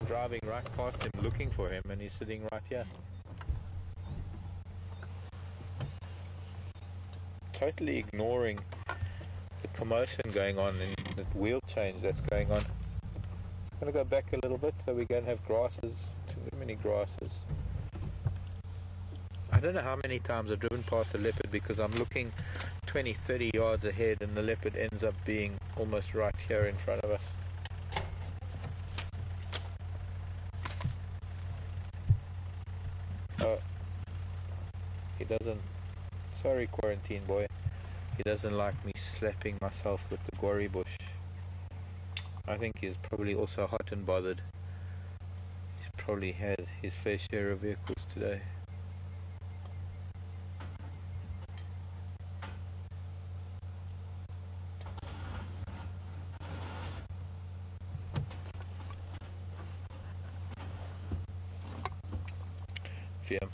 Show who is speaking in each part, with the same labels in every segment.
Speaker 1: driving right past him looking for him, and he's sitting right here. Totally ignoring the commotion going on and the wheel change that's going on. I'm going to go back a little bit so we don't have grasses, too many grasses. I don't know how many times I've driven past a leopard because I'm looking 20-30 yards ahead and the leopard ends up being almost right here in front of us. Oh, he doesn't, sorry quarantine boy, he doesn't like me slapping myself with the gory bush. I think he's probably also hot and bothered. He's probably had his fair share of vehicles today. Film.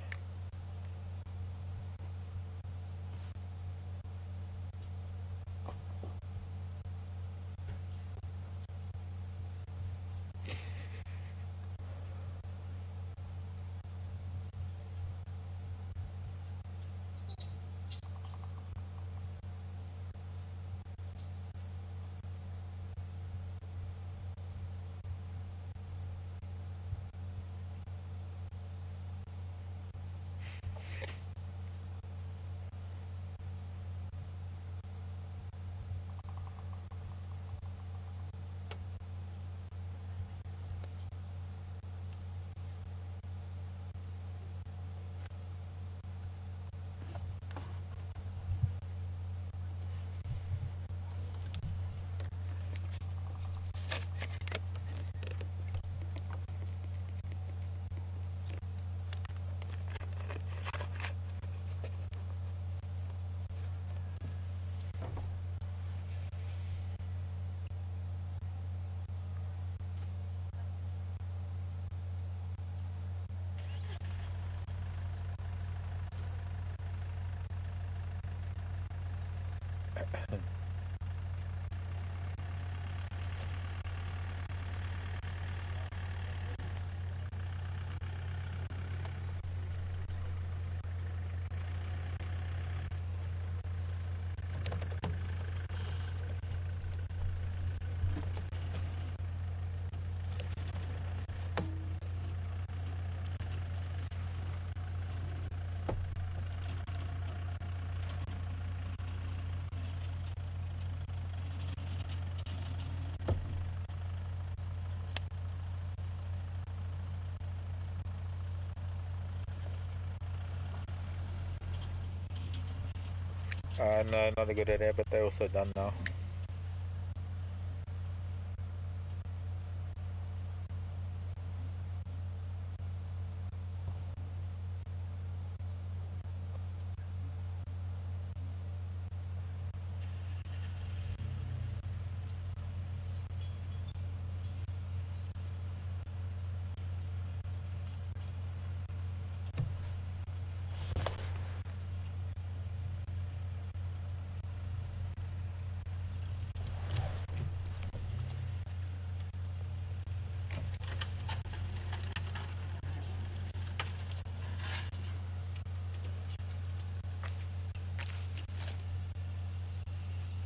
Speaker 1: No, not a good idea, but they're also done now.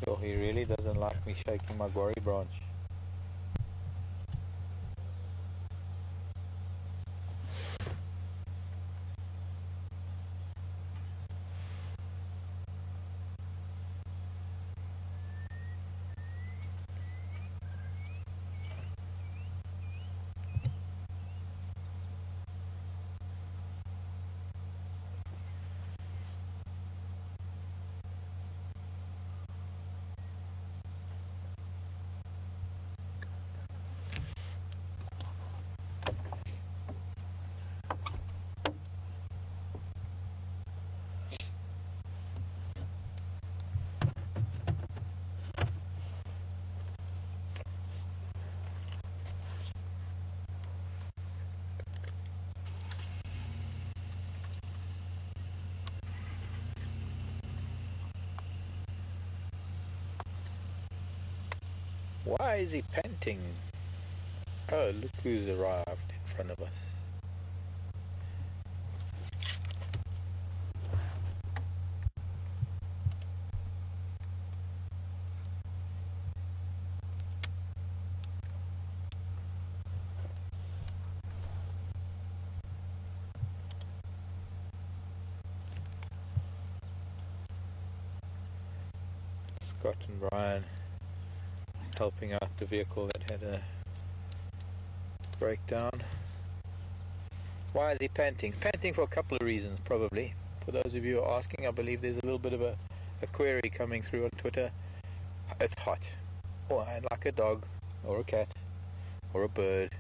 Speaker 1: Oh, he really doesn't like me shaking my gory branch. Why is he panting? Oh, look who's arrived in front of us. Scott and Brian helping out the vehicle that had a breakdown. Why is he panting? Panting for a couple of reasons, probably. For those of you who are asking, I believe there's a little bit of a query coming through on Twitter. It's hot. Or like a dog, or a cat, or a bird,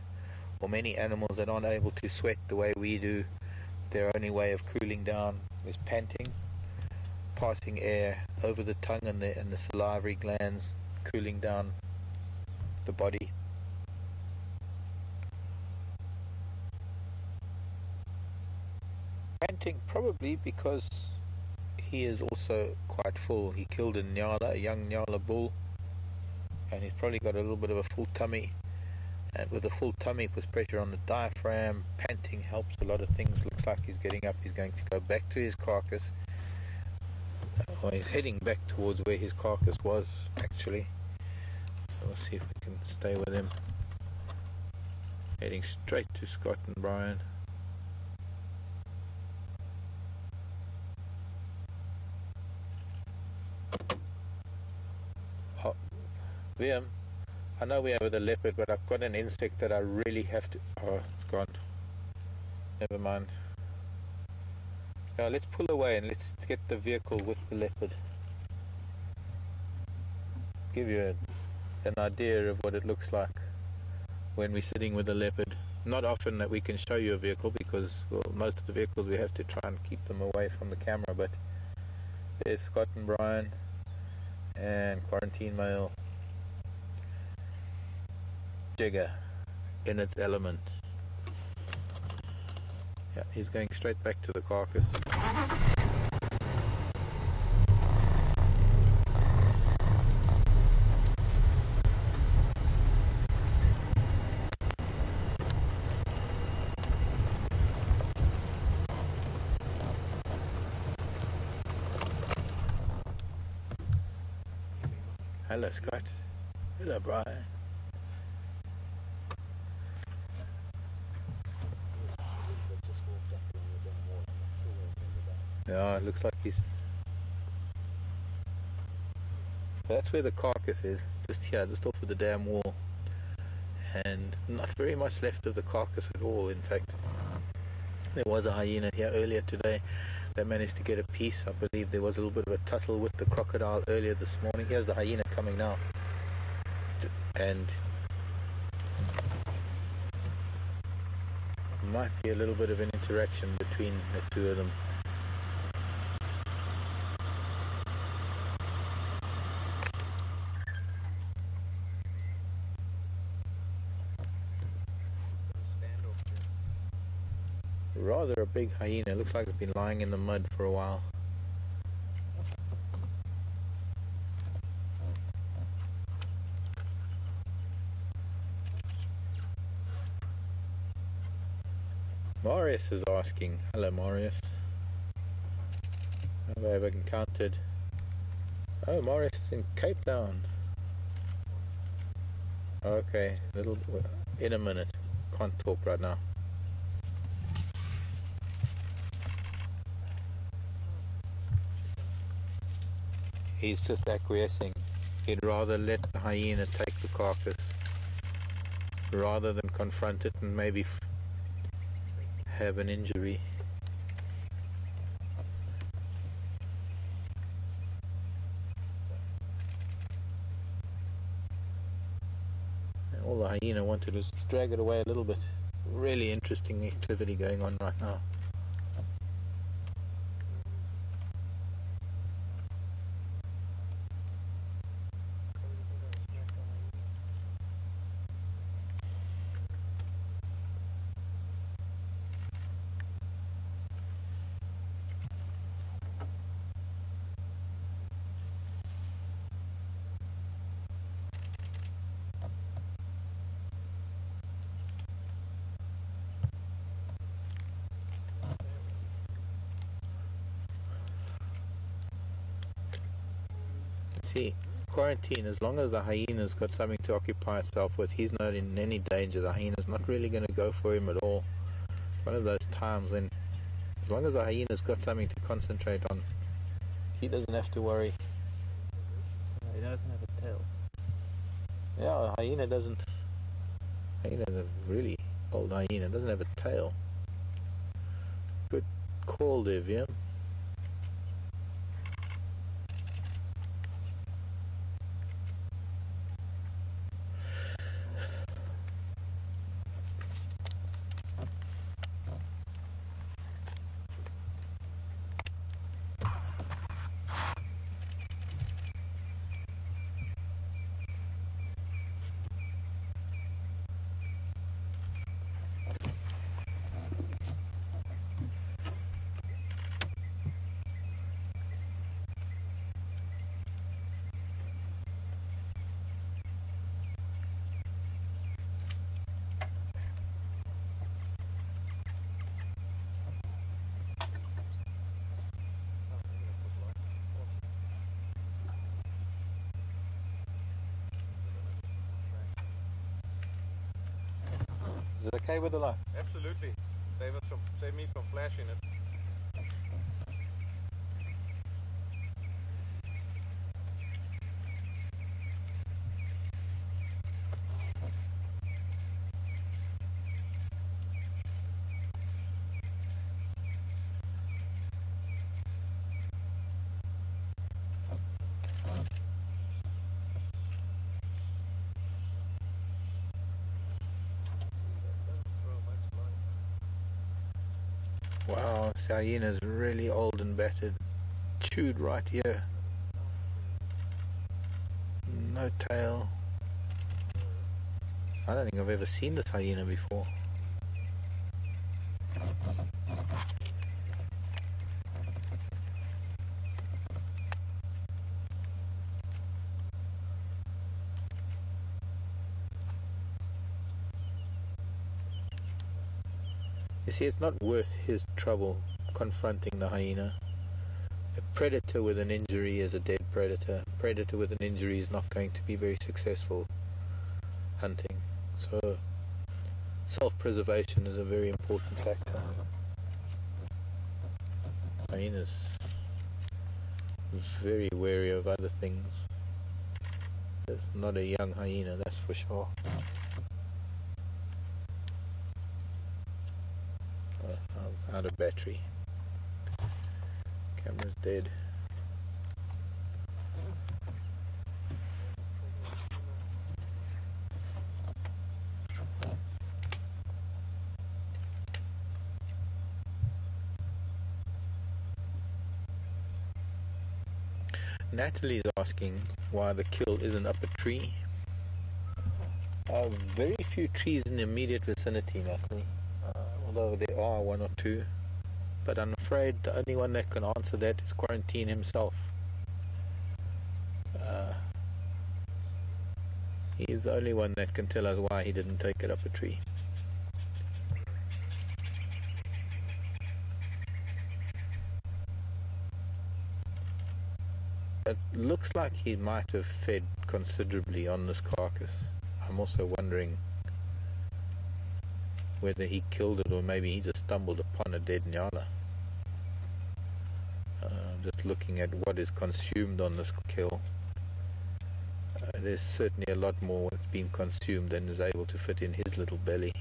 Speaker 1: or many animals that aren't able to sweat the way we do. Their only way of cooling down is panting, passing air over the tongue and the salivary glands, cooling down the body. Panting probably because he is also quite full. He killed a nyala, a young nyala bull, and he's probably got a little bit of a full tummy. And with a full tummy, it puts pressure on the diaphragm. Panting helps a lot of things. Looks like he's getting up. He's going to go back to his carcass. Or he's heading back towards where his carcass was, actually. So we'll see if we can stay with him. Heading straight to Scott and Brian. Oh, Liam, I know we have the leopard, but I've got an insect that I really have to... Oh, it's gone. Never mind. Now let's pull away and let's get the vehicle with the leopard. Give you an idea of what it looks like when we're sitting with a leopard. Not often that we can show you a vehicle because, well, most of the vehicles we have to try and keep them away from the camera, but there's Scott and Brian and quarantine male Jigger in its element. Yeah, he's going straight back to the carcass. Hello, Scott. Hello, Brian. Yeah, it looks like he's... That's where the carcass is, just here, just off of the dam wall. And not very much left of the carcass at all, in fact. There was a hyena here earlier today. They managed to get a piece. I believe there was a little bit of a tussle with the crocodile earlier this morning. Here's the hyena coming now. And might be a little bit of an interaction between the two of them. Rather a big hyena. Looks like it's been lying in the mud for a while. Marius is asking. Hello, Marius. Have I ever encountered... Oh, Marius is in Cape Town. Okay, in a minute. Can't talk right now. He's just acquiescing. He'd rather let the hyena take the carcass rather than confront it and maybe have an injury. And all the hyena wanted was to drag it away a little bit. Really interesting activity going on right now. See, quarantine, as long as the hyena's got something to occupy itself with, he's not in any danger. The hyena's not really going to go for him at all. One of those times when, as long as the hyena's got something to concentrate on, he doesn't have to worry.
Speaker 2: He doesn't have a tail.
Speaker 1: Yeah, a hyena doesn't. Hyena's a really old hyena, doesn't have a tail. Good call there, Viam. Is it okay with the light?
Speaker 3: Absolutely. Save me from flashing it.
Speaker 1: Wow, this hyena's really old and battered. Chewed right here. No tail. I don't think I've ever seen this hyena before. You see, it's not worth his trouble confronting the hyena. A predator with an injury is a dead predator. A predator with an injury is not going to be very successful hunting. So, self-preservation is a very important factor. Hyena's very wary of other things. It's not a young hyena, that's for sure. I'm out of battery. Camera's dead. Natalie's asking why the kill isn't up a tree. Very few trees in the immediate vicinity, Natalie. Although there are one or two. But I'm afraid the only one that can answer that is Quarantine himself. He's the only one that can tell us why he didn't take it up a tree. It looks like he might have fed considerably on this carcass. I'm also wondering whether he killed it or maybe he just stumbled upon a dead nyala. Just looking at what is consumed on this kill, there's certainly a lot more that's been consumed than is able to fit in his little belly.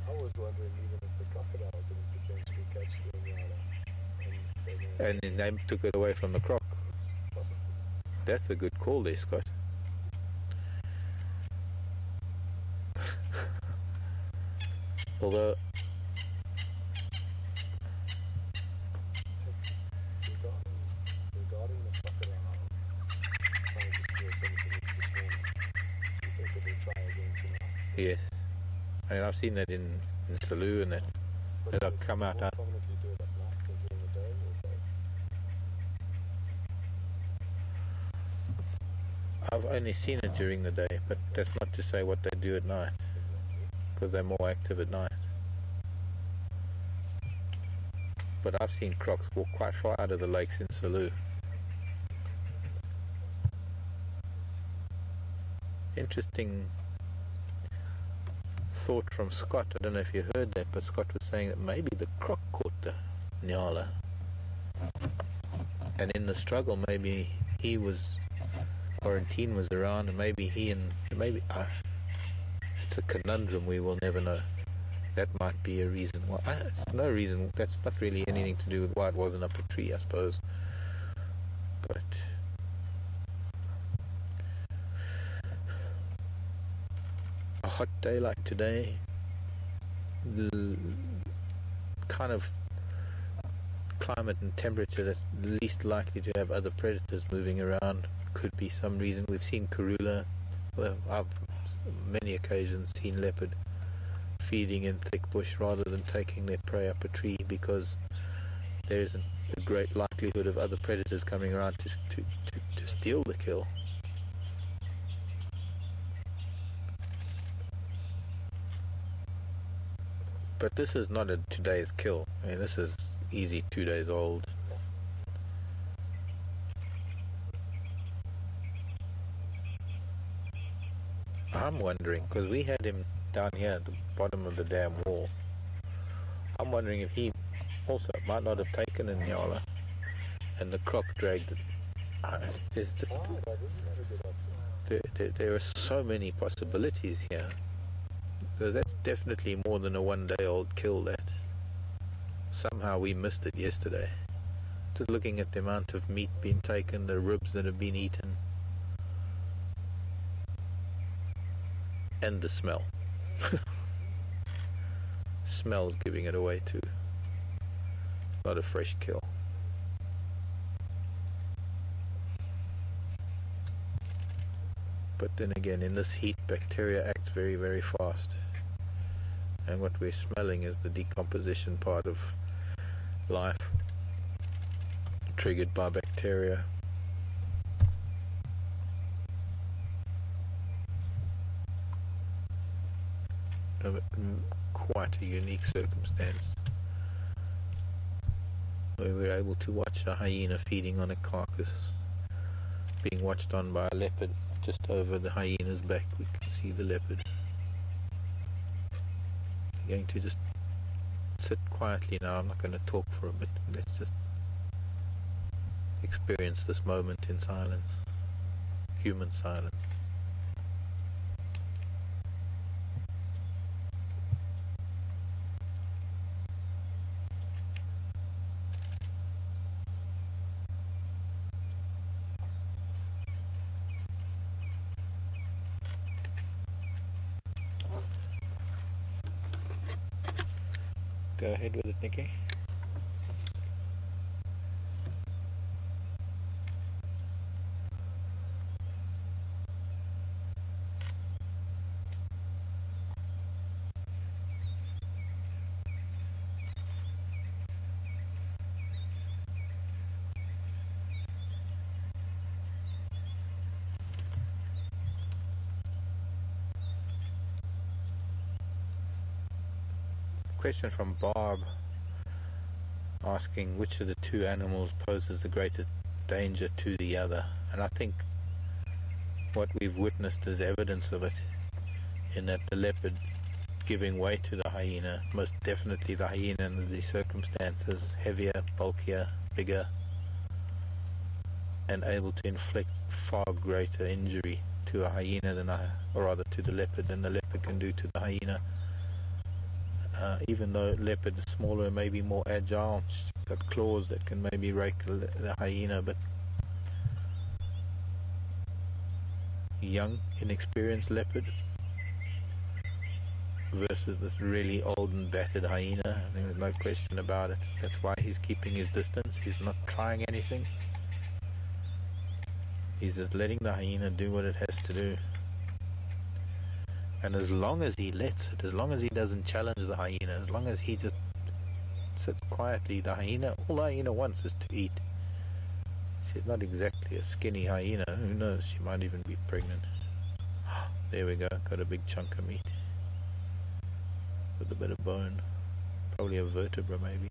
Speaker 3: I was wondering even if the crocodile didn't potentially catch the nyala
Speaker 1: And then they took it away from the croc.
Speaker 3: It's possible.
Speaker 1: That's a good call there, Scott. Although
Speaker 3: regarding the crocodile trying to steal something this morning, do you think it'll try again tonight?
Speaker 1: yes, I mean I've seen that in Salou and that it'll come out.
Speaker 3: More prominently do it at night than during the day or both?
Speaker 1: I've only seen it during the day, but that's not to say what they do at night, because they're more active at night. But I've seen crocs walk quite far out of the lakes in Salou. interesting thought from Scott. I don't know if you heard that, but Scott was saying that maybe the croc caught the nyala, and in the struggle maybe he was, quarantine was around, and maybe it's a conundrum we will never know. That might be a reason why. It's no reason. That's not really anything to do with why it wasn't up a tree, I suppose. But a hot day like today, the kind of climate and temperature that's least likely to have other predators moving around, could be some reason. We've seen karula. Well, I've many occasions seen leopard feeding in thick bush rather than taking their prey up a tree, because there isn't a great likelihood of other predators coming around to steal the kill. But this is not a today's kill. I mean, this is easy 2 days old. I'm wondering, because we had him down here at the bottom of the dam wall, I'm wondering if he also might not have taken a nyala and the croc dragged it. There's just there are so many possibilities here. So that's definitely more than a 1 day old kill. That somehow we missed it yesterday. Just looking at the amount of meat being taken, the ribs that have been eaten, and the smell. Smell's giving it away too. Not a fresh kill. But then again, in this heat, bacteria act very, very fast. And what we're smelling is the decomposition part of life, triggered by bacteria. Quite a unique circumstance, where we were able to watch a hyena feeding on a carcass being watched on by a leopard. Just over the hyena's back we can see the leopard. I'm going to just sit quietly now. I'm not going to talk for a bit. Let's just experience this moment in silence, human silence. Go ahead with it, Nikki. Question from Bob, asking which of the two animals poses the greatest danger to the other. And I think what we've witnessed is evidence of it, in that the leopard giving way to the hyena, most definitely the hyena in these circumstances, heavier, bulkier, bigger, and able to inflict far greater injury to a hyena than or rather to the leopard, than the leopard can do to the hyena. Even though leopard is smaller and maybe more agile, it's got claws that can maybe rake the hyena, but young, inexperienced leopard versus this really old and battered hyena, I think there's no question about it. That's why he's keeping his distance. He's not trying anything. He's just letting the hyena do what it has to do. And as long as he lets it, as long as he doesn't challenge the hyena, as long as he just sits quietly, the hyena, all the hyena wants is to eat. She's not exactly a skinny hyena. Who knows? She might even be pregnant. There we go. Got a big chunk of meat with a bit of bone. Probably a vertebra, maybe.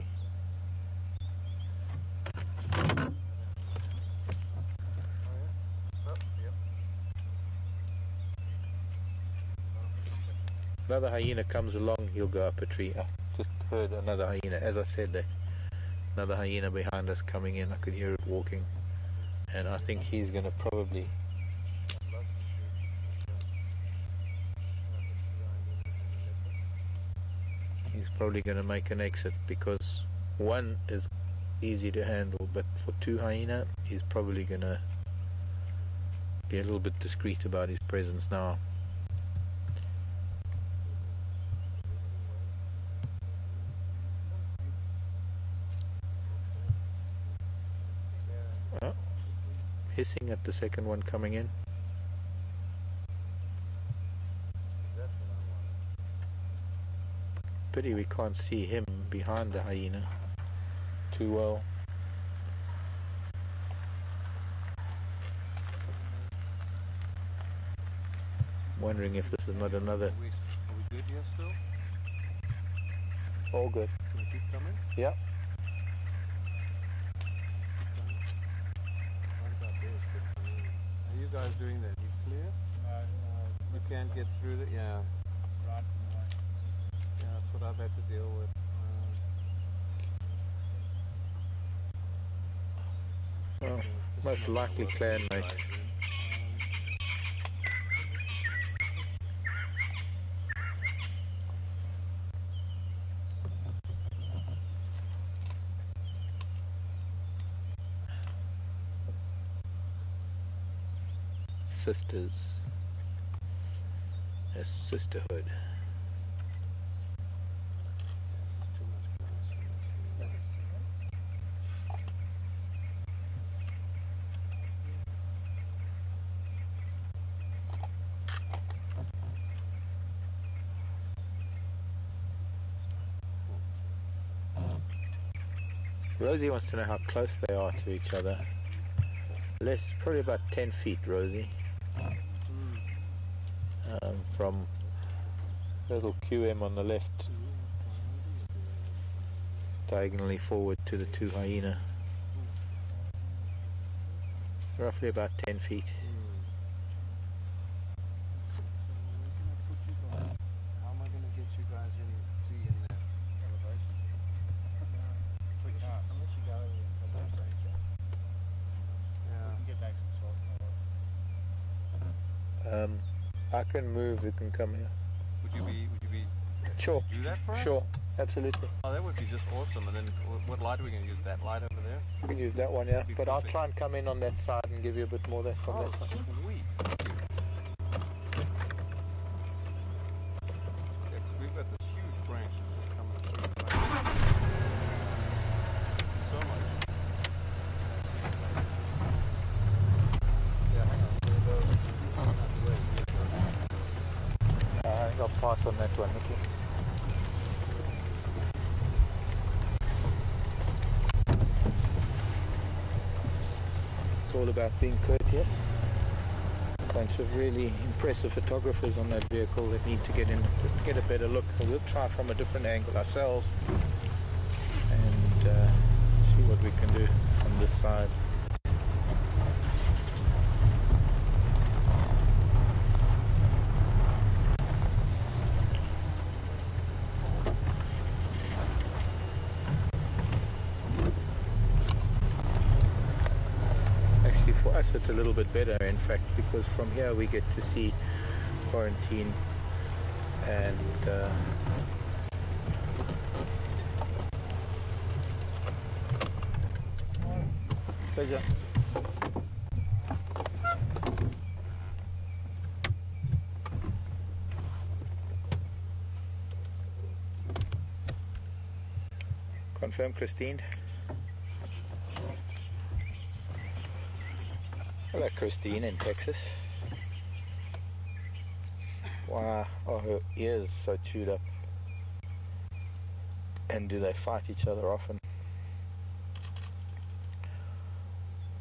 Speaker 1: another hyena comes along, he'll go up a tree. I just heard another hyena. As I said that, another hyena behind us coming in. I could hear it walking, and I think he's going to probably. He's probably going to make an exit because one is easy to handle, but for two hyena, he's probably going to be a little bit discreet about his presence now. Oh, hissing at the second one coming in. Pity we can't see him behind the hyena too well. Wondering if this is not another.
Speaker 3: Are we good here still?
Speaker 1: All good.
Speaker 3: Can we keep coming?
Speaker 1: Yeah.
Speaker 3: What about this? Are you guys doing that? You clear? You can't get through the, yeah.
Speaker 2: Right from the way.
Speaker 3: Yeah, that's what I've had to deal with.
Speaker 1: Well, most likely clan mate. Sisters. A sisterhood. Rosie wants to know how close they are to each other. Less, probably about 10 feet, Rosie. From little QM on the left, diagonally forward to the two hyena. Roughly about 10 feet.
Speaker 3: How am I going to get you guys in, see in there?
Speaker 2: Elevation. We can't, unless you go a long range.
Speaker 3: Yeah.
Speaker 2: We can get back some salt.
Speaker 1: I can move, you can come here.
Speaker 3: Would you be
Speaker 1: Sure,
Speaker 3: do that for us?
Speaker 1: sure, absolutely.
Speaker 3: Oh, that would be just awesome. And then what light are we going to use? That light over there?
Speaker 1: You can use that one, yeah.
Speaker 3: Be
Speaker 1: But I'll
Speaker 3: perfect.
Speaker 1: try and come in on that side and give you a bit more there from
Speaker 3: Oh,
Speaker 1: that side.
Speaker 3: sweet. Thank you. Yeah, 'cause we've got this huge branch that's just coming through. So much. Yeah, hang on. So those, not the way.
Speaker 1: I think I'll pass on that one, Nicky. It's all about being courteous. A bunch of really impressive photographers on that vehicle that need to get in just to get a better look. We'll try from a different angle ourselves and see what we can do from this side. For us it's a little bit better, in fact, because from here we get to see quarantine and pleasure. Confirm, Christine. Hello, Christine in Texas. Why are her ears so chewed up? And do they fight each other often?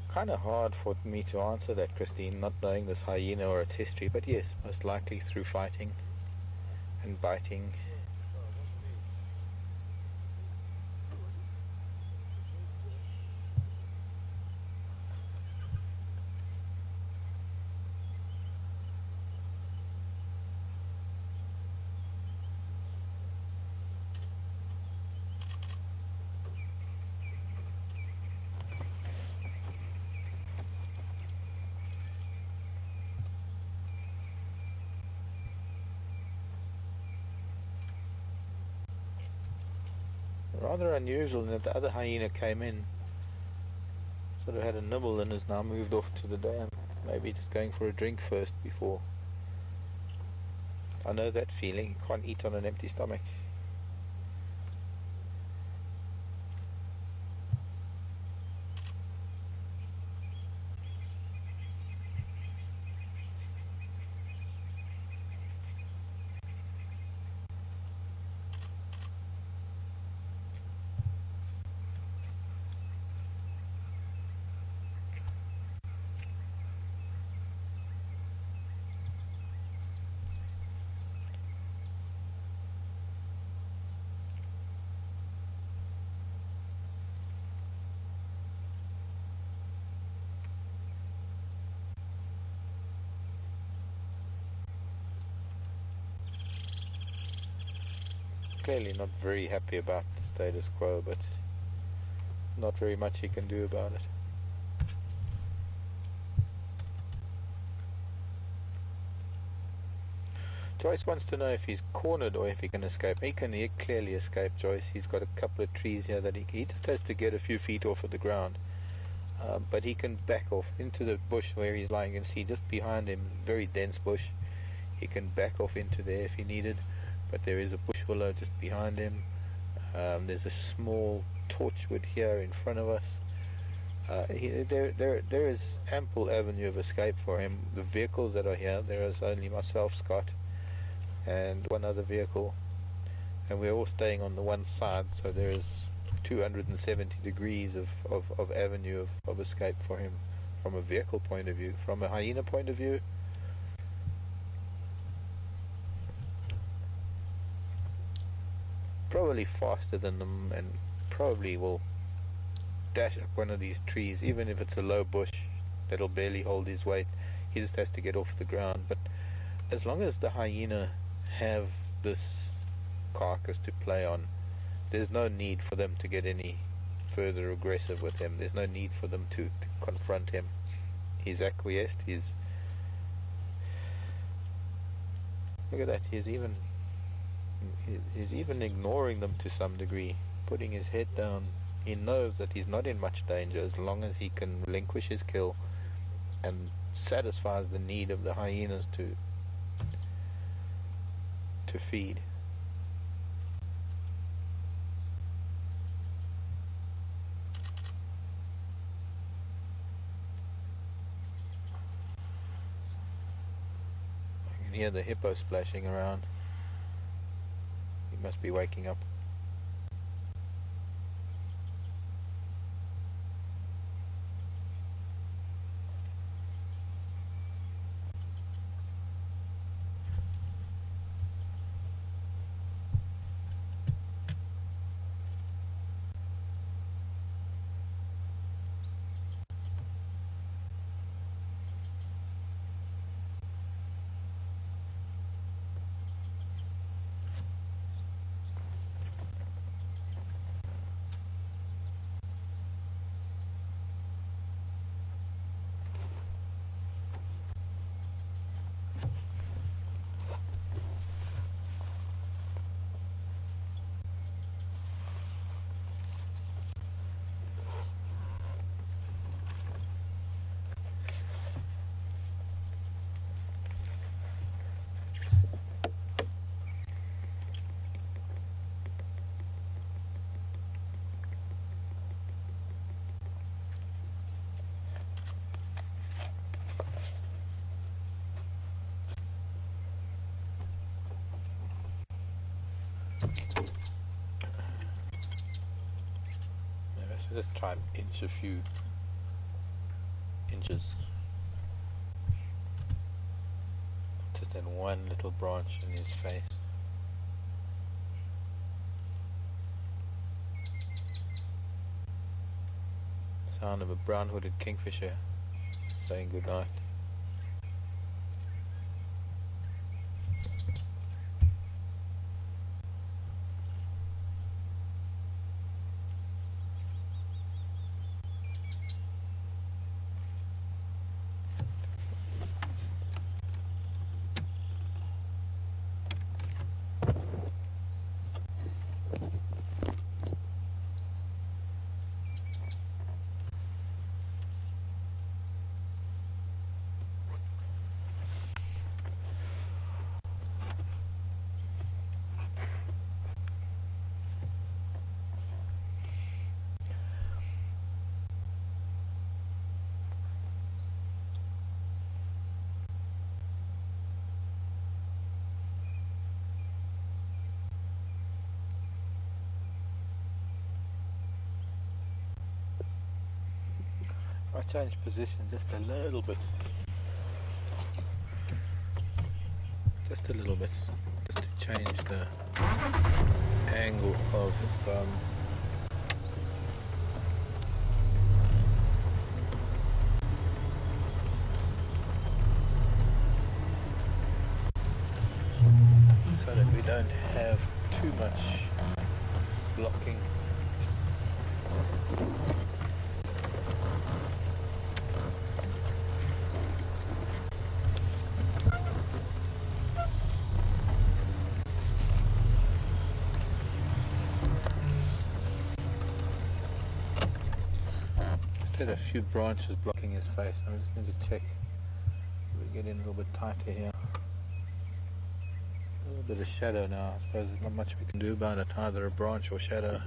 Speaker 1: Kind of hard for me to answer that, Christine, not knowing this hyena or its history, but yes, most likely through fighting and biting. Rather unusual in that the other hyena came in, sort of had a nibble and has now moved off to the dam. Maybe just going for a drink first before. I know that feeling, you can't eat on an empty stomach. Clearly not very happy about the status quo, but not very much he can do about it. Joyce wants to know if he's cornered or if he can escape. He can clearly escape, Joyce. He's got a couple of trees here that he just has to get a few feet off of the ground. But he can back off into the bush where he's lying. You can see just behind him, very dense bush. He can back off into there if he needed. But there is a bush willow just behind him. There's a small torchwood here in front of us. There is ample avenue of escape for him. The vehicles that are here, there is only myself, Scott, and one other vehicle, and we're all staying on the one side, so there is 270 degrees of avenue of escape for him from a vehicle point of view. From a hyena point of view, probably faster than them, and probably will dash up one of these trees, even if it's a low bush that'll barely hold his weight. He just has to get off the ground. But as long as the hyena have this carcass to play on, there's no need for them to get any further aggressive with him. There's no need for them to confront him. He's acquiesced. Look at that. He's even ignoring them to some degree, putting his head down. He knows that he's not in much danger as long as he can relinquish his kill and satisfies the need of the hyenas to feed. I can hear the hippo splashing around. He must be waking up. So just try and inch a few inches. Just in one little branch in his face. Sound of a brown-hooded kingfisher saying goodnight. I changed position just a little bit. Just a little bit. Just to change the angle of so that we don't have too much blocking. There's a few branches blocking his face. I just need to check. We get in a little bit tighter here. A little bit of shadow now. I suppose there's not much we can do about it, either a branch or shadow.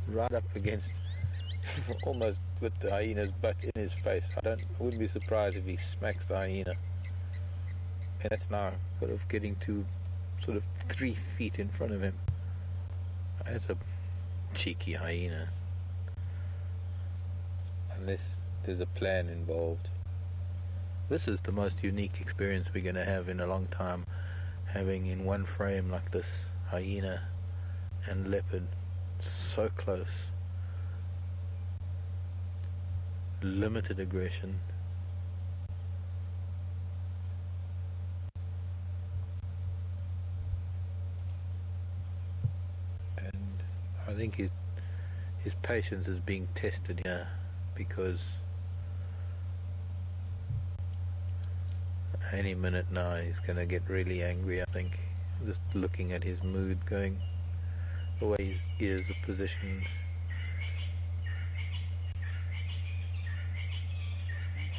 Speaker 1: Right up against, almost with the hyena's butt in his face. I wouldn't be surprised if he smacks the hyena. And that's now sort of getting to sort of 3 feet in front of him. That's a cheeky hyena. Unless there's a plan involved. This is the most unique experience we're going to have in a long time, having in one frame like this hyena and leopard so close. Limited aggression. And I think his patience is being tested here, because any minute now he's going to get really angry, I think. Just looking at his mood going, the way his ears are positioned.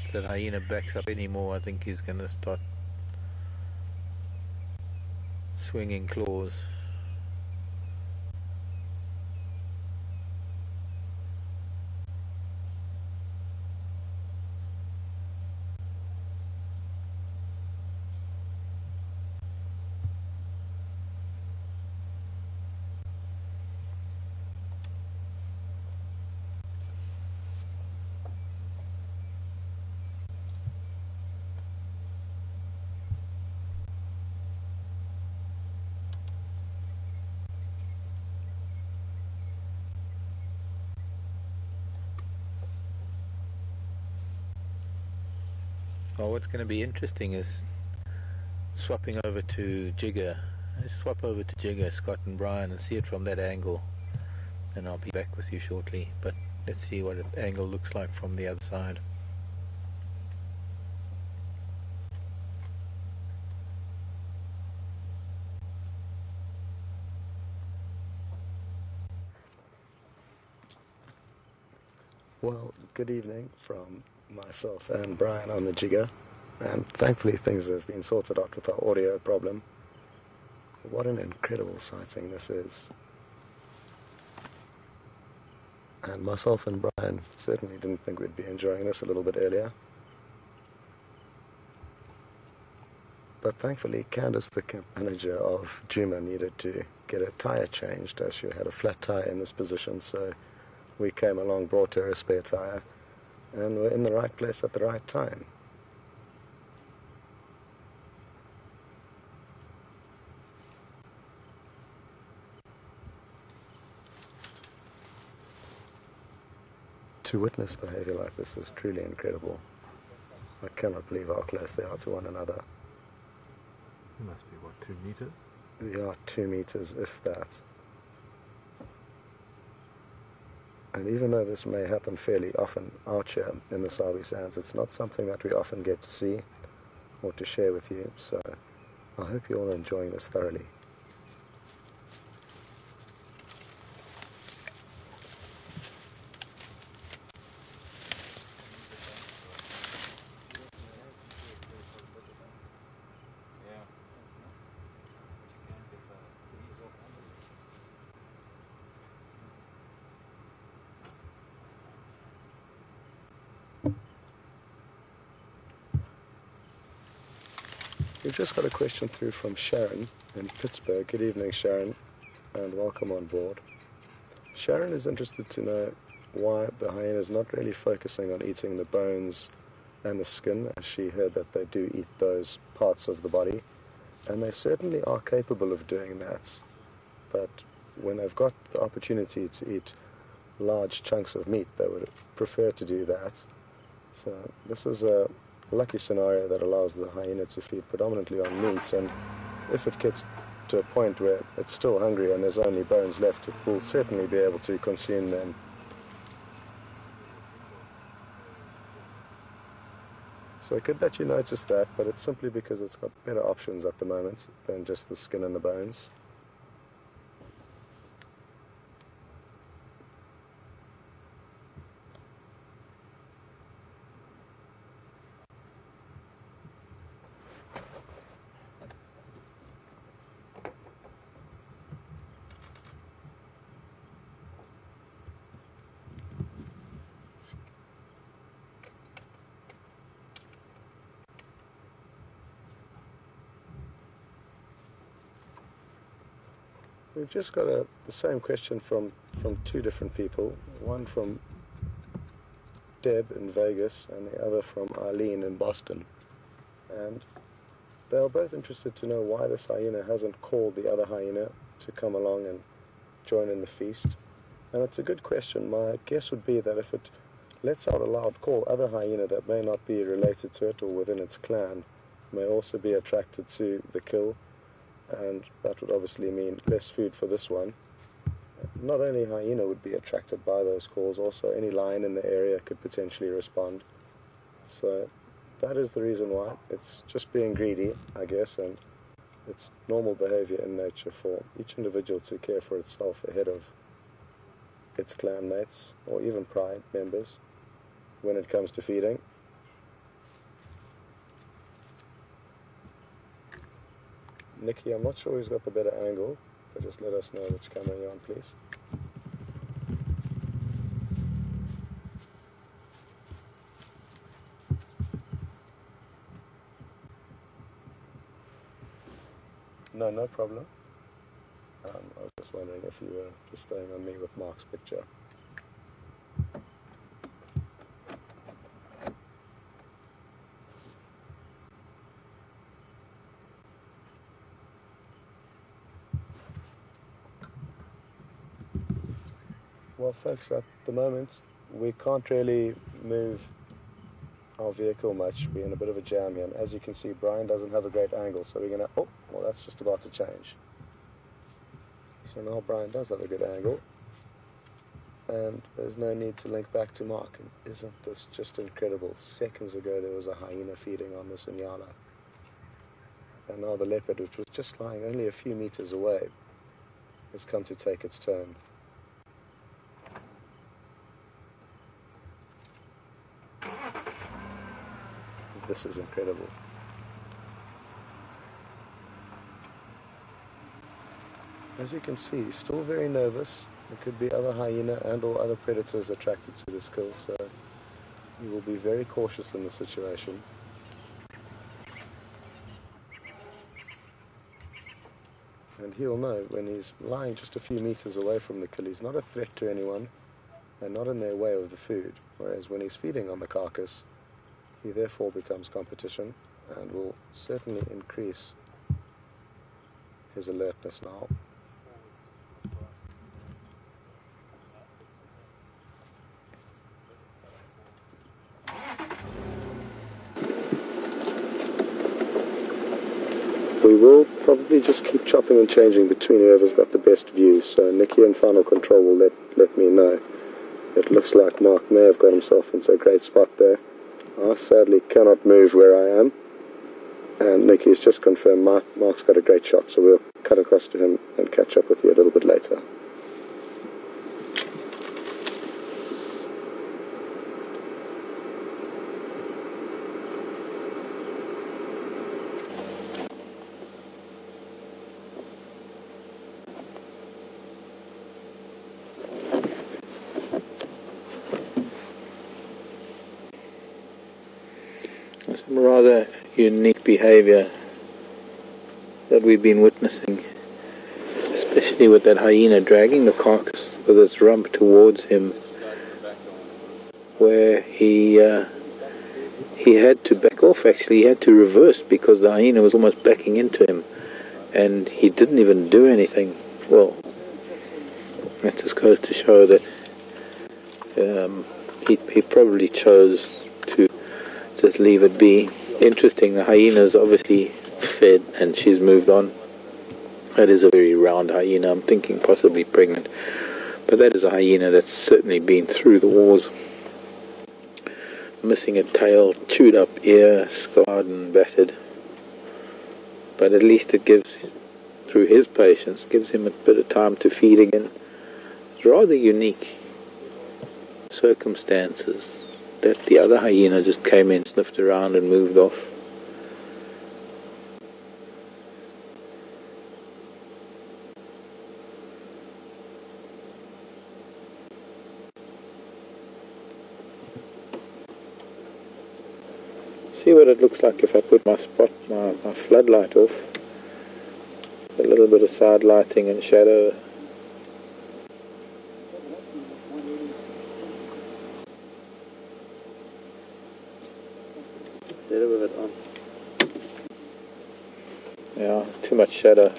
Speaker 1: If that hyena backs up anymore, I think he's going to start swinging claws. Well, what's going to be interesting is swapping over to Jigger. Let's swap over to Jigger, Scott and Brian, and see it from that angle. And I'll be back with you shortly. But let's see what the angle looks like from the other side.
Speaker 3: Well, good evening from myself and Brian on the Jigger, and thankfully things have been sorted out with our audio problem. What an incredible sighting this is. And myself and Brian certainly didn't think we'd be enjoying this a little bit earlier. But thankfully Candace, the camp manager of Juma, needed to get a tyre changed as she had a flat tyre in this position, so we came along, brought her a spare tyre, and we're in the right place at the right time. To witness behavior like this is truly incredible. I cannot believe how close they are to one another.
Speaker 1: It must be, what, 2 meters?
Speaker 3: We are 2 meters, if that. And even though this may happen fairly often out here in the Sabi Sands, it's not something that we often get to see or to share with you, so I hope you're all enjoying this thoroughly. We've just got a question through from Sharon in Pittsburgh. Good evening, Sharon, and welcome on board. Sharon is interested to know why the hyena is not really focusing on eating the bones and the skin, as she heard that they do eat those parts of the body, and they certainly are capable of doing that. But when they've got the opportunity to eat large chunks of meat, they would prefer to do that. So this is a lucky scenario that allows the hyena to feed predominantly on meat, and if it gets to a point where it's still hungry and there's only bones left, it will certainly be able to consume them. So good that you noticed that, but it's simply because it's got better options at the moment than just the skin and the bones. We've just got the same question from two different people, one from Deb in Vegas and the other from Eileen in Boston. And they are both interested to know why this hyena hasn't called the other hyena to come along and join in the feast. And it's a good question. My guess would be that if it lets out a loud call, other hyena that may not be related to it or within its clan may also be attracted to the kill. And that would obviously mean less food for this one. Not only hyena would be attracted by those calls, also any lion in the area could potentially respond. So that is the reason why. It's just being greedy, I guess, and it's normal behavior in nature for each individual to care for itself ahead of its clan mates or even pride members when it comes to feeding. Nikki, I'm not sure who's got the better angle, but just let us know which camera you're on, please. No problem. I was just wondering if you were just staying on me with Mark's picture. Well, folks, at the moment, we can't really move our vehicle much. We're in a bit of a jam here. And as you can see, Brian doesn't have a great angle, so we're going to... Oh, well, that's just about to change. So now Brian does have a good angle. And there's no need to link back to Mark. And isn't this just incredible? Seconds ago, there was a hyena feeding on this Hyenas. And now the leopard, which was just lying only a few meters away, has come to take its turn. This is incredible. As you can see, he's still very nervous. There could be other hyena and or other predators attracted to this kill, so he will be very cautious in the situation. And he'll know when he's lying just a few meters away from the kill, he's not a threat to anyone and not in their way of the food, whereas when he's feeding on the carcass, he therefore becomes competition and will certainly increase his alertness now. We will probably just keep chopping and changing between whoever's got the best view, so Nikki in final control will let me know. It looks like Mark may have got himself into a great spot there. I sadly cannot move where I am, and Nikki's just confirmed Mark's got a great shot, so we'll cut across to him and catch up with you a little bit later.
Speaker 1: Some rather unique behavior we've been witnessing, especially with that hyena dragging the carcass with its rump towards him, where he had to back off. Actually, he had to reverse because the hyena was almost backing into him, and he didn't even do anything. Well, that just goes to show that he probably chose to just leave it be. Interesting, the hyena's obviously fed and she's moved on. That is a very round hyena. I'm thinking possibly pregnant, but that is a hyena that's certainly been through the wars. Missing a tail, chewed up ear, scarred and battered, but at least it gives, through his patience, gives him a bit of time to feed again. It's rather unique circumstances that the other hyena just came in, sniffed around and moved off. See what it looks like if I put my floodlight off. A little bit of side lighting and shadow. Better with it on. Yeah, it's too much shadow.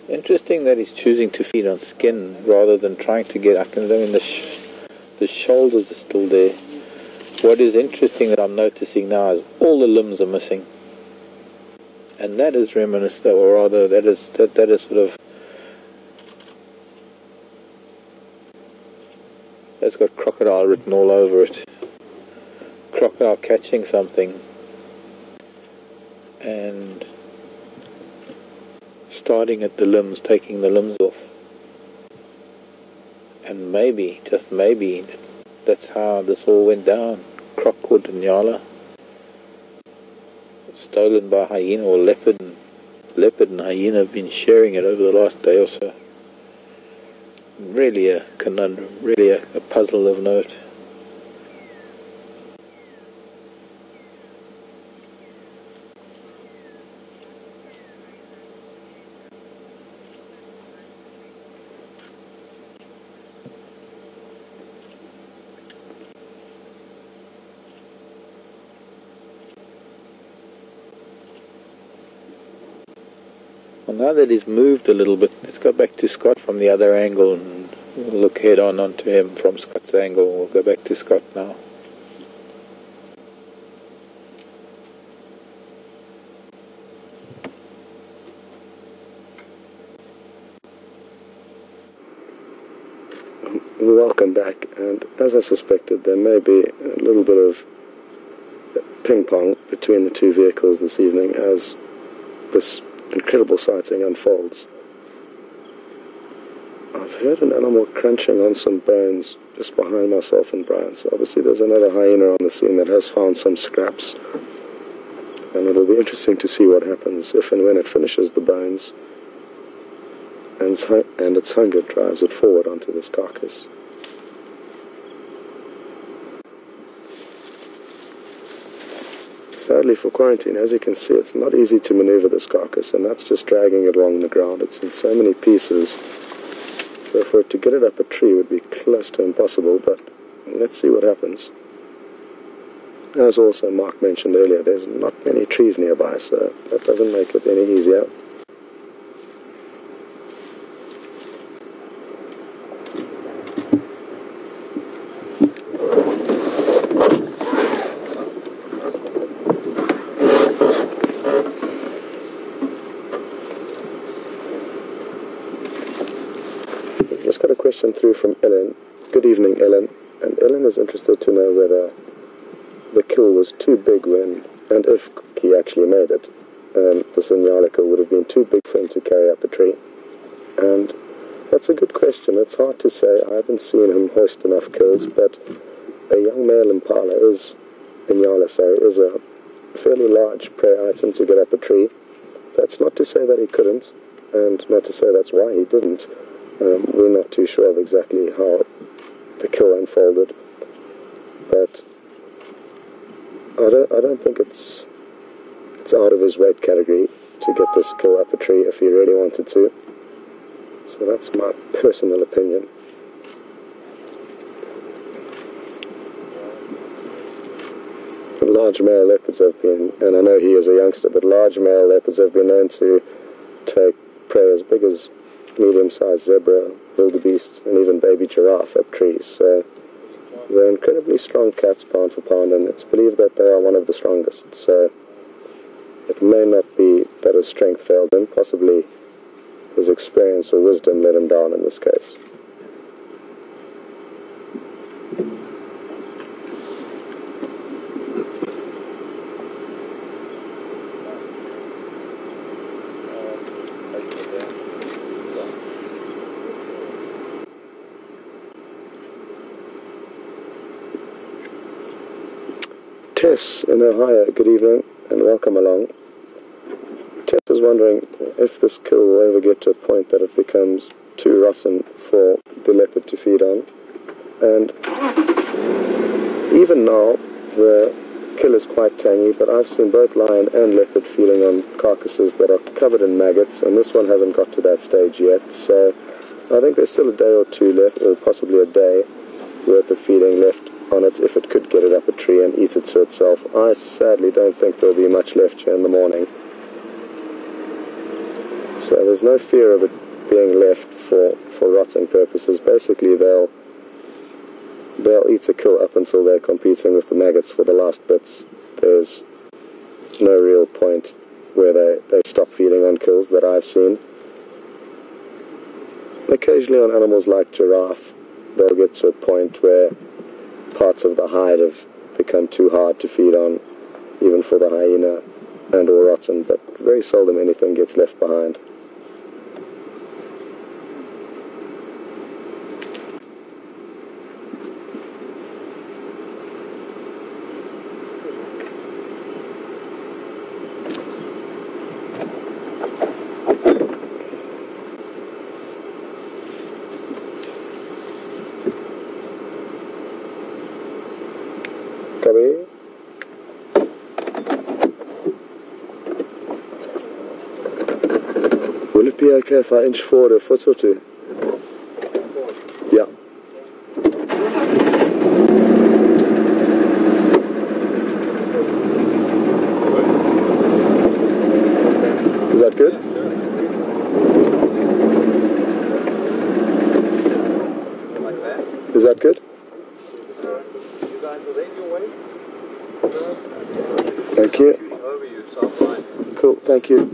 Speaker 1: Interesting that he's choosing to feed on skin rather than trying to get. I mean, the shoulders are still there. What is interesting that I'm noticing now is all the limbs are missing, and that is reminiscent, or rather, that is sort of. That's got crocodile written all over it. Crocodile catching something and starting at the limbs, taking the limbs off. And maybe, just maybe, that's how this all went down. Crocodile and Nyala. Stolen by hyena or leopard. Leopard and hyena have been sharing it over the last day or so. Really a conundrum, really a puzzle of note. Well, now that he's moved a little bit, let's go back to Scott from the other angle and we'll look head on onto him from Scott's angle. We'll go back to Scott now.
Speaker 3: Welcome back, and as I suspected, there may be a little bit of ping pong between the two vehicles this evening as this incredible sighting unfolds. I've heard an animal crunching on some bones just behind myself and Brian, so obviously there's another hyena on the scene that has found some scraps, and it'll be interesting to see what happens if and when it finishes the bones and its hunger drives it forward onto this carcass. Sadly for quarantine, as you can see, it's not easy to maneuver this carcass, and that's just dragging it along the ground. It's in so many pieces, so for it to get it up a tree would be close to impossible, but let's see what happens. As also Mark mentioned earlier, there's not many trees nearby, so that doesn't make it any easier. Just got a question through from Ellen. Good evening, Ellen. And Ellen is interested to know whether the kill was too big when, and if he actually made it. The Nyala kill would have been too big for him to carry up a tree. And that's a good question. It's hard to say. I haven't seen him hoist enough kills, but a young male impala is is a fairly large prey item to get up a tree. That's not to say that he couldn't, and not to say that's why he didn't. We're not too sure of exactly how the kill unfolded, but I don't think it's out of his weight category to get this kill up a tree if he really wanted to. So that's my personal opinion. Large male leopards have been, and I know he is a youngster, but large male leopards have been known to take prey as big as medium-sized zebra, wildebeest, and even baby giraffe up trees. So they're incredibly strong cats pound for pound, and it's believed that they are one of the strongest. So it may not be that his strength failed him, possibly his experience or wisdom let him down in this case. Tess in Ohio, good evening and welcome along. Tess is wondering if this kill will ever get to a point that it becomes too rotten for the leopard to feed on. And even now, the kill is quite tangy, but I've seen both lion and leopard feeding on carcasses that are covered in maggots, and this one hasn't got to that stage yet. So I think there's still a day or two left, or possibly a day worth of feeding left on it if it could get it up a tree and eat it to itself. I sadly don't think there'll be much left here in the morning. So there's no fear of it being left for rotting purposes. Basically they'll eat a kill up until they're competing with the maggots for the last bits. There's no real point where they stop feeding on kills that I've seen. Occasionally on animals like giraffe, they'll get to a point where parts of the hide have become too hard to feed on, even for the hyena, and or rotten, but very seldom anything gets left behind. Will it be okay if I inch forward a foot or two? Yeah. Is that good?
Speaker 2: Like that?
Speaker 3: Is that good?
Speaker 2: You guys are in your way?
Speaker 3: Thank you.
Speaker 2: Over you, soft line.
Speaker 3: Cool, thank you.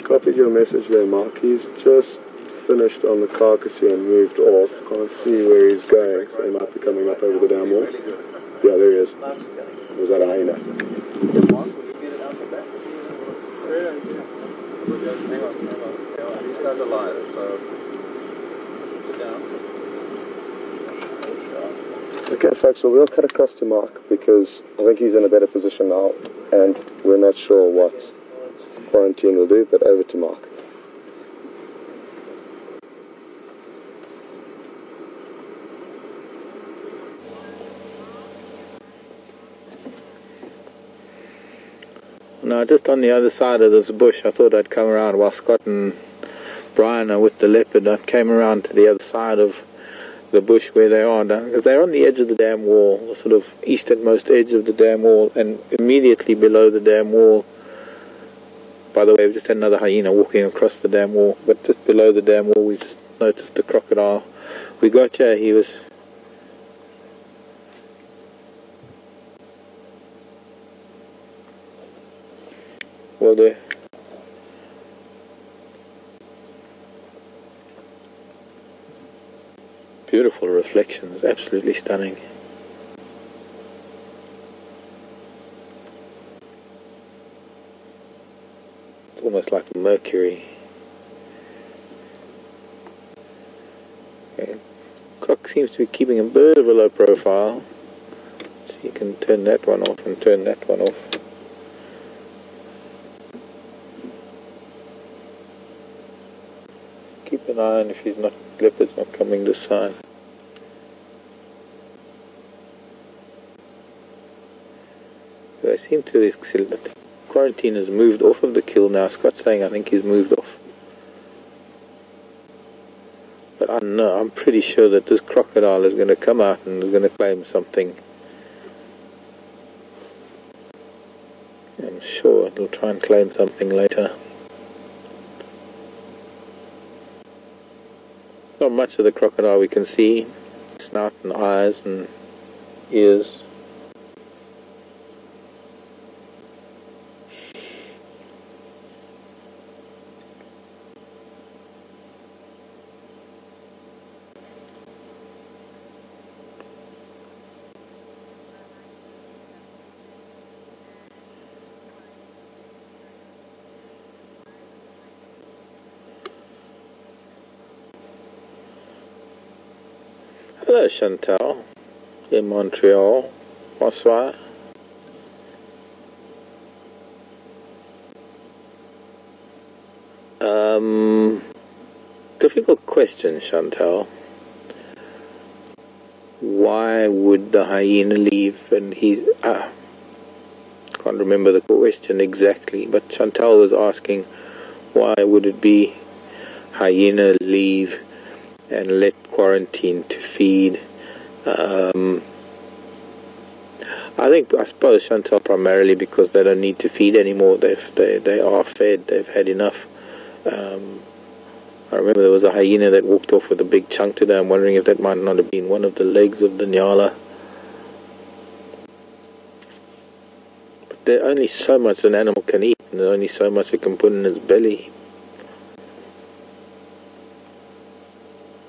Speaker 3: Copied your message there, Mark. He's just finished on the carcass here and moved off. Can't see where he's going, so he might be coming up over the dam wall. Yeah, there he is. Was that a hyena?
Speaker 2: Hang on. These guys are live, so sit down.
Speaker 3: Okay, folks, well, we'll cut across to Mark because I think he's in a better position now, and we're not sure what quarantine will do, but over to Mark.
Speaker 1: No, just on the other side of this bush. I thought I'd come around while Scott and Brian are with the leopard. I came around to the other side of the bush where they are, because they're on the edge of the dam wall, the sort of easternmost edge of the dam wall, and immediately below the dam wall. By the way, we've just had another hyena walking across the dam wall, but just below the dam wall we just noticed the crocodile. We got here, he was... Will do. Beautiful reflections, absolutely stunning. It's almost like mercury. Okay. Croc seems to be keeping a bit of a low profile. So you can turn that one off and turn that one off. Keep an eye on if leopard's not coming this side. So I seem to the quarantine has moved off of the kill now. Scott's saying I think he's moved off. But I know, I'm pretty sure that this crocodile is going to come out and is going to claim something. I'm sure it'll try and claim something later. Not much of the crocodile we can see. Snout and eyes and ears. Hello Chantal, in Montreal, bonsoir. Difficult question, Chantal. Why would the hyena leave? And can't remember the question exactly, but Chantal was asking why would it be hyena leave and let quarantine to feed. I suppose Chantal primarily because they don't need to feed anymore. They are fed. They've had enough. I remember there was a hyena that walked off with a big chunk today. I'm wondering if that might not have been one of the legs of the nyala. But there's only so much an animal can eat, and there's only so much it can put in its belly.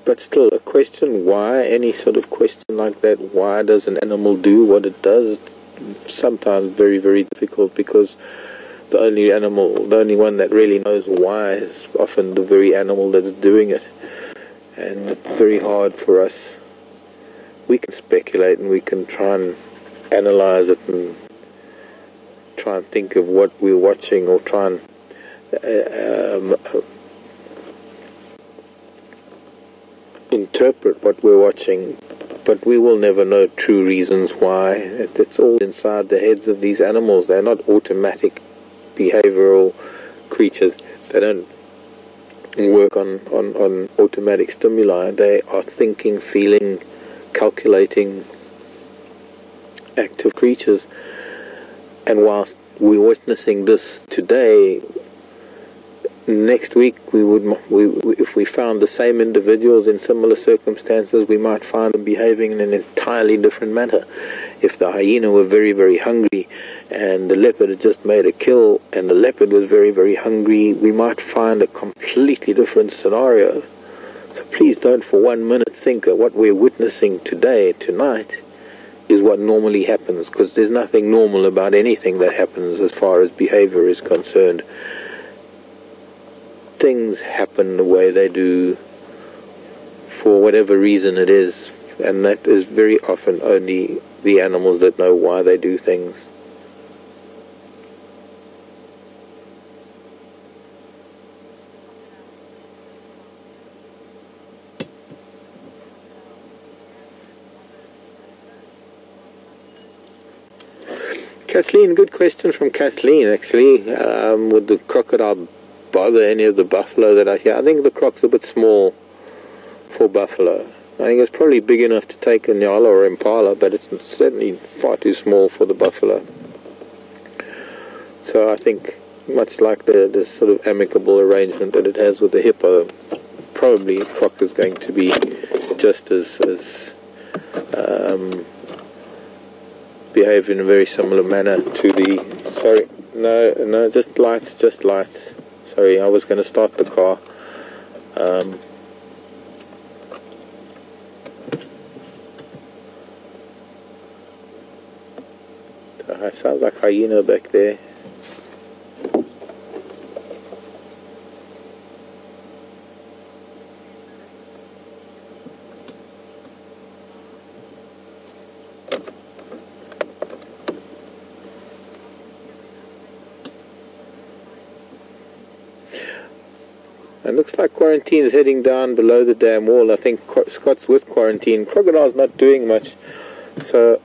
Speaker 1: But still, a question, why, any sort of question like that, why does an animal do what it does, it's sometimes very, very difficult, because the only one that really knows why is often the very animal that's doing it. And it's very hard for us. We can speculate and we can try and analyze it and try and think of what we're watching, or try and interpret what we're watching, but we will never know true reasons why. It's all inside the heads of these animals. They're not automatic behavioral creatures. They don't work on automatic stimuli. They are thinking, feeling, calculating, active creatures. And whilst we're witnessing this today, next week if we found the same individuals in similar circumstances, we might find them behaving in an entirely different manner. If the hyena were very, very hungry and the leopard had just made a kill and the leopard was very, very hungry, we might find a completely different scenario. So please don't for 1 minute think that what we're witnessing tonight is what normally happens, because there's nothing normal about anything that happens as far as behavior is concerned. Things happen the way they do for whatever reason it is, and that is very often only the animals that know why they do things. Kathleen, good question from Kathleen actually. Would the crocodile bother any of the buffalo that are here? I think the croc's a bit small for buffalo. I think it's probably big enough to take a nyala or impala, but it's certainly far too small for the buffalo. So I think, much like the sort of amicable arrangement that it has with the hippo, probably a croc is going to be just as behave in a very similar manner to the No, just lights, just lights. Sorry, I was going to start the car. Sounds like hyena back there. It looks like quarantine is heading down below the dam wall. I think Scott's with quarantine. Crocodile's not doing much. So,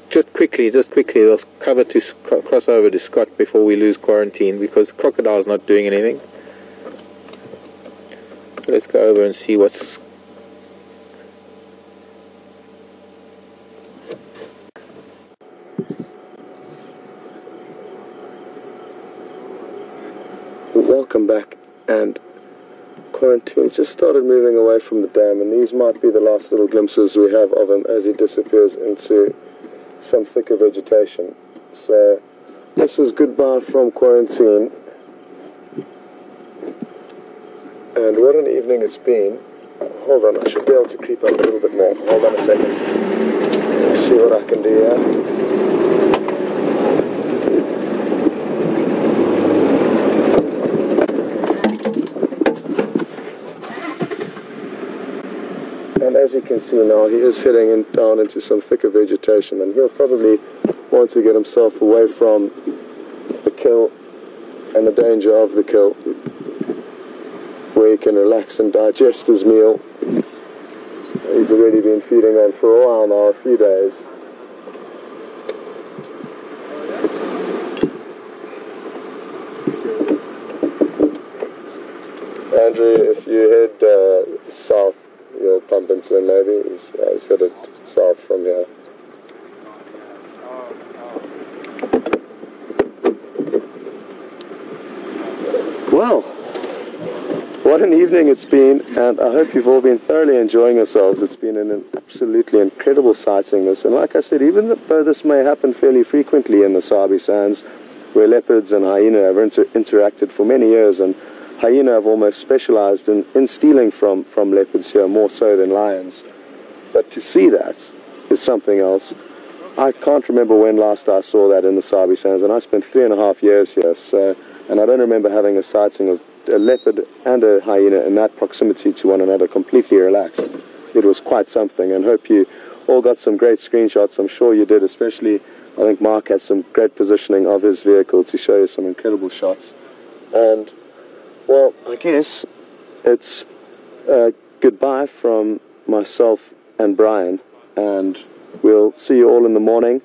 Speaker 1: just quickly, let's cover to cross over to Scott before we lose quarantine, because Crocodile's not doing anything. Let's go over and see what's...
Speaker 3: Welcome back, and quarantine just started moving away from the dam, and these might be the last little glimpses we have of him as he disappears into some thicker vegetation. So this is goodbye from quarantine, and what an evening it's been. Hold on, I should be able to creep up a little bit more. Hold on a second. Let's see what I can do here. And as you can see now, he is heading down into some thicker vegetation, and he'll probably want to get himself away from the kill and the danger of the kill, where he can relax and digest his meal. He's already been feeding on for a while now, a few days. Andrew, if you head south, you'll bump into him maybe. He's headed south from here. Well, what an evening it's been, and I hope you've all been thoroughly enjoying yourselves. It's been an absolutely incredible sighting this, and like I said, even though this may happen fairly frequently in the Sabi Sands, where leopards and hyena have interacted for many years, and hyena have almost specialized in stealing from leopards here, more so than lions. But to see that is something else. I can't remember when last I saw that in the Sabi Sands, and I spent 3.5 years here, so, and I don't remember having a sighting of a leopard and a hyena in that proximity to one another, completely relaxed. It was quite something, and hope you all got some great screenshots. I'm sure you did, especially I think Mark had some great positioning of his vehicle to show you some incredible shots. And well, I guess it's goodbye from myself and Brian, and we'll see you all in the morning.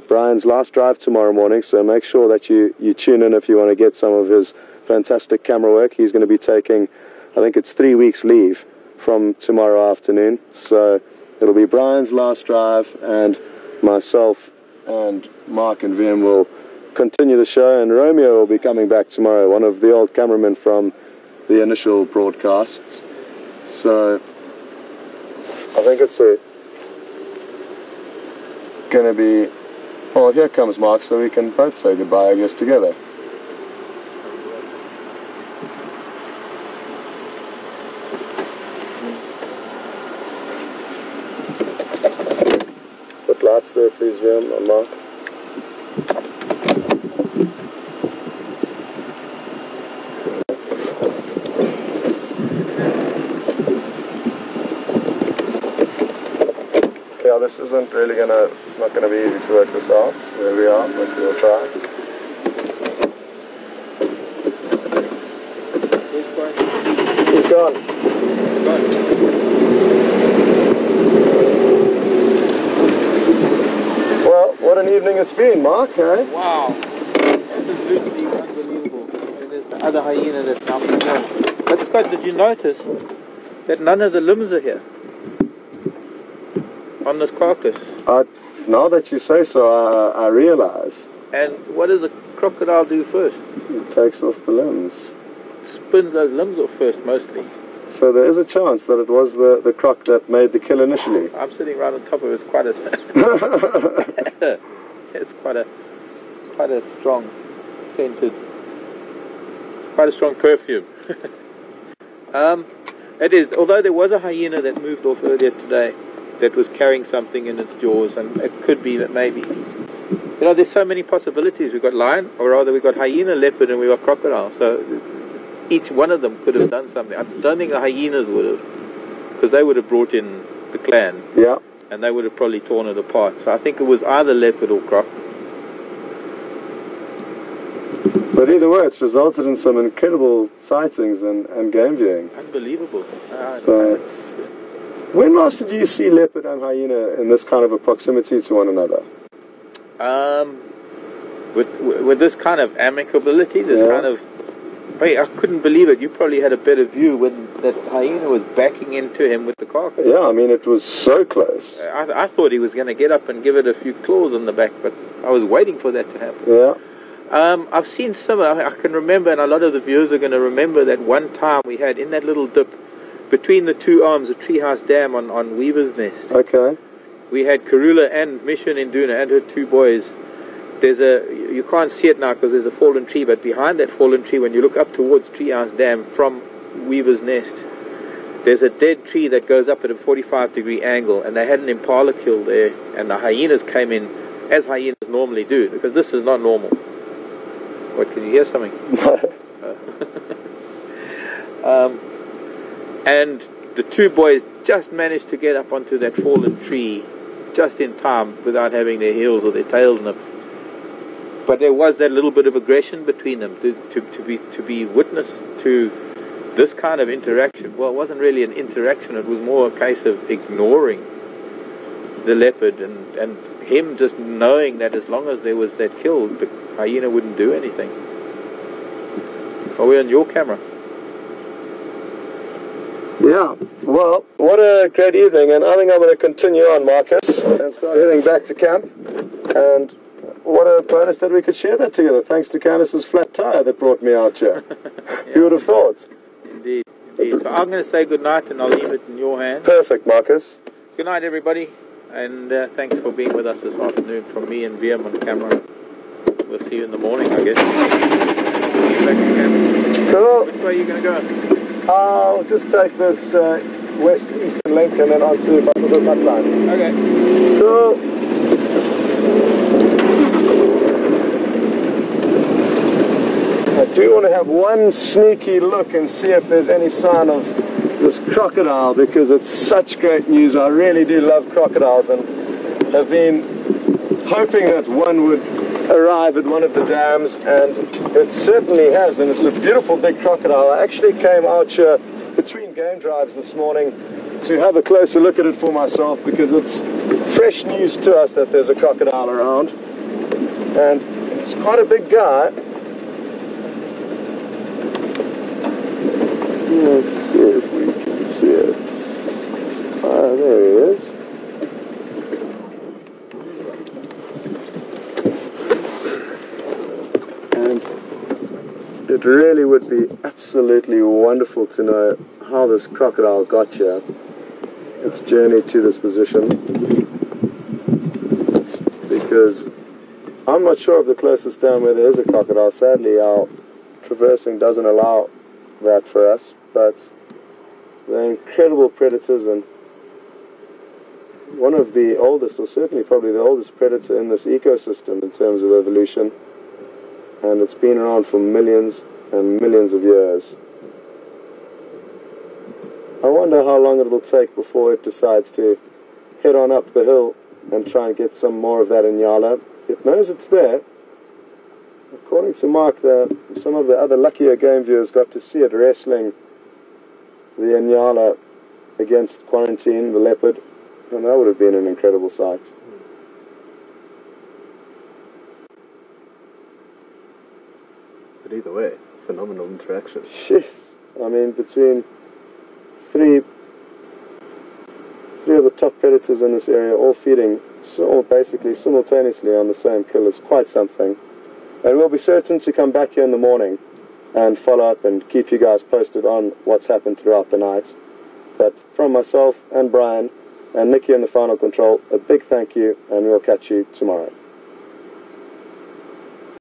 Speaker 3: Brian's last drive tomorrow morning, so make sure that you tune in if you want to get some of his fantastic camera work. He's going to be taking, I think it's 3 weeks leave from tomorrow afternoon, so it'll be Brian's last drive, and myself and Mark and Vim will continue the show, and Romeo will be coming back tomorrow, one of the old cameramen from the initial broadcasts. So I think it's gonna be, well, here comes Mark, so we can both say goodbye, I guess, together. Put lights there, please, Vim and Mark. Yeah, this isn't really it's not gonna be easy to work this out where we are, but we'll try. He's gone. Well, what an evening it's been, Mark, eh?
Speaker 1: Wow, absolutely unbelievable. And there's the other hyena that's now coming on. But Scott, did you notice that none of the limbs are here on this carcass?
Speaker 3: Now that you say so, I realize.
Speaker 1: And what does a crocodile do first?
Speaker 3: It takes off the limbs.
Speaker 1: Spins those limbs off first, mostly.
Speaker 3: So there is a chance that it was the croc that made the kill initially.
Speaker 1: I'm sitting right on top of it, quite a... It's quite a strong scented, quite a strong perfume. It is, although there was a hyena that moved off earlier today that was carrying something in its jaws, and it could be that maybe, you know, there's so many possibilities. We've got lion, or rather we've got hyena, leopard, and we've got crocodile. So each one of them could have done something. I don't think the hyenas would have, because they would have brought in the clan.
Speaker 3: Yeah.
Speaker 1: And they would have probably torn it apart. So I think it was either leopard or croc.
Speaker 3: But either way, it's resulted in some incredible sightings and game viewing.
Speaker 1: Unbelievable.
Speaker 3: So, when last did you see leopard and hyena in this kind of a proximity to one another?
Speaker 1: With this kind of amicability, this kind of... Wait, I couldn't believe it. You probably had a better view when that hyena was backing into him with the carcass.
Speaker 3: Yeah, I mean, it was so close.
Speaker 1: I thought he was going to get up and give it a few claws on the back, but I was waiting for that to happen.
Speaker 3: Yeah.
Speaker 1: I've seen similar. I can remember, and a lot of the viewers are going to remember that one time we had in that little dip between the two arms of Treehouse Dam on Weaver's Nest.
Speaker 3: Okay.
Speaker 1: We had Karula and Mission Induna and her two boys. There's you can't see it now because there's a fallen tree, but behind that fallen tree, when you look up towards Treehouse Dam from Weaver's Nest, there's a dead tree that goes up at a 45-degree angle, and they had an impala kill there, and the hyenas came in, as hyenas normally do, because this is not normal. What, can you hear something? And the two boys just managed to get up onto that fallen tree just in time without having their heels or their tails nipped. But there was that little bit of aggression between them to be witness to this kind of interaction. Well, it wasn't really an interaction, it was more a case of ignoring the leopard and him just knowing that as long as there was that kill, the hyena wouldn't do anything. Are we on your camera?
Speaker 3: Yeah, well, what a great evening, and I think I'm going to continue on, Marcus, and start heading back to camp. And what a bonus that we could share that together, thanks to Candace's flat tire that brought me out here. Yeah. Who would have thought?
Speaker 1: Indeed, indeed. So I'm going to say good night, and I'll leave it in your hands.
Speaker 3: Perfect, Marcus.
Speaker 1: Good night, everybody, and thanks for being with us this afternoon from me and VM on camera. We'll see you in the morning, I guess. See you back to camp.
Speaker 3: Cool.
Speaker 1: Which way are you going to go?
Speaker 3: I'll just take this west-eastern link and then onto Buffelshoek Dam.
Speaker 1: Okay.
Speaker 3: Cool. I do want to have one sneaky look and see if there's any sign of this crocodile, because it's such great news. I really do love crocodiles and have been hoping that one would arrive at one of the dams, and it certainly has, and it's a beautiful big crocodile. I actually came out here between game drives this morning to have a closer look at it for myself, because it's fresh news to us that there's a crocodile around, and it's quite a big guy. Let's see if we can see it. Ah, there he is. And it really would be absolutely wonderful to know how this crocodile got here, its journey to this position, because I'm not sure of the closest dam where there is a crocodile. Sadly, our traversing doesn't allow that for us, but they're incredible predators, and one of the oldest, or certainly probably the oldest predator in this ecosystem in terms of evolution, and it's been around for millions and millions of years. I wonder how long it'll take before it decides to head on up the hill and try and get some more of that Inyala. It knows it's there. According to Mark, some of the other luckier game viewers got to see it wrestling the Inyala against Quarantine, the leopard, and that would have been an incredible sight.
Speaker 2: But either way, phenomenal interaction.
Speaker 3: Yes, I mean, between three of the top predators in this area, all feeding basically simultaneously on the same kill, is quite something. And we'll be certain to come back here in the morning and follow up and keep you guys posted on what's happened throughout the night. But from myself and Brian and Nikki in the final control, a big thank you, and we'll catch you tomorrow.